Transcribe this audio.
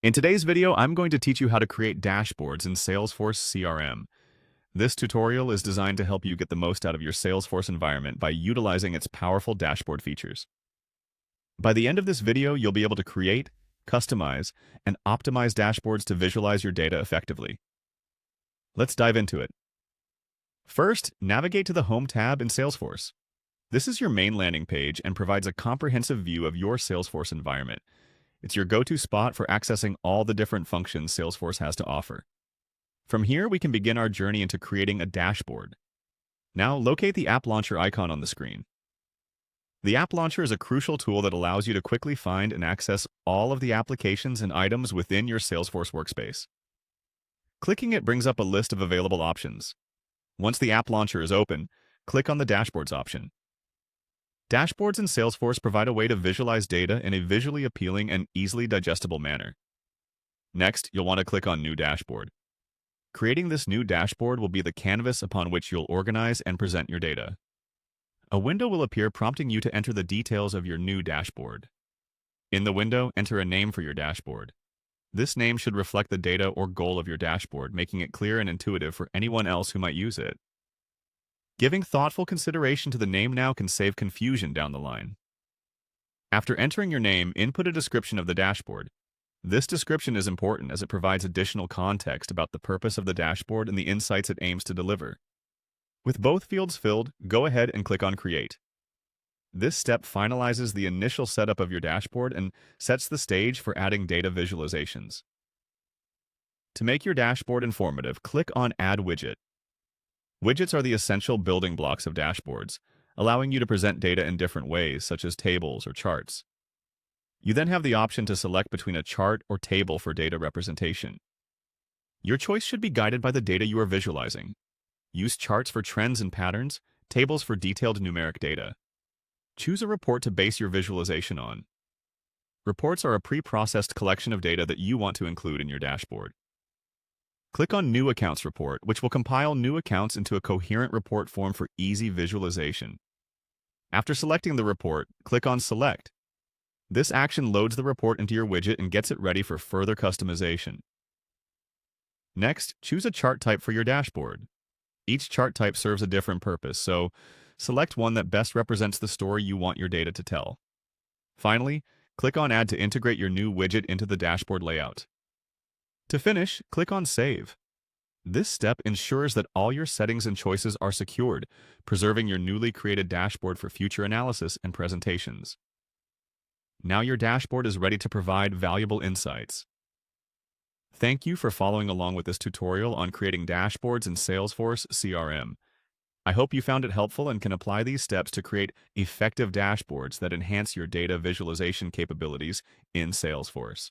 In today's video, I'm going to teach you how to create dashboards in Salesforce CRM. This tutorial is designed to help you get the most out of your Salesforce environment by utilizing its powerful dashboard features. By the end of this video, you'll be able to create, customize, and optimize dashboards to visualize your data effectively. Let's dive into it. First, navigate to the Home tab in Salesforce. This is your main landing page and provides a comprehensive view of your Salesforce environment. It's your go-to spot for accessing all the different functions Salesforce has to offer. From here, we can begin our journey into creating a dashboard. Now, locate the App Launcher icon on the screen. The App Launcher is a crucial tool that allows you to quickly find and access all of the applications and items within your Salesforce workspace. Clicking it brings up a list of available options. Once the App Launcher is open, click on the Dashboards option. Dashboards in Salesforce provide a way to visualize data in a visually appealing and easily digestible manner. Next, you'll want to click on New Dashboard. Creating this new dashboard will be the canvas upon which you'll organize and present your data. A window will appear prompting you to enter the details of your new dashboard. In the window, enter a name for your dashboard. This name should reflect the data or goal of your dashboard, making it clear and intuitive for anyone else who might use it. Giving thoughtful consideration to the name now can save confusion down the line. After entering your name, input a description of the dashboard. This description is important as it provides additional context about the purpose of the dashboard and the insights it aims to deliver. With both fields filled, go ahead and click on Create. This step finalizes the initial setup of your dashboard and sets the stage for adding data visualizations. To make your dashboard informative, click on Add Widget. Widgets are the essential building blocks of dashboards, allowing you to present data in different ways, such as tables or charts. You then have the option to select between a chart or table for data representation. Your choice should be guided by the data you are visualizing. Use charts for trends and patterns, tables for detailed numeric data. Choose a report to base your visualization on. Reports are a pre-processed collection of data that you want to include in your dashboard. Click on New Accounts Report, which will compile new accounts into a coherent report form for easy visualization. After selecting the report, click on Select. This action loads the report into your widget and gets it ready for further customization. Next, choose a chart type for your dashboard. Each chart type serves a different purpose, so select one that best represents the story you want your data to tell. Finally, click on Add to integrate your new widget into the dashboard layout. To finish, click on Save. This step ensures that all your settings and choices are secured, preserving your newly created dashboard for future analysis and presentations. Now your dashboard is ready to provide valuable insights. Thank you for following along with this tutorial on creating dashboards in Salesforce CRM. I hope you found it helpful and can apply these steps to create effective dashboards that enhance your data visualization capabilities in Salesforce.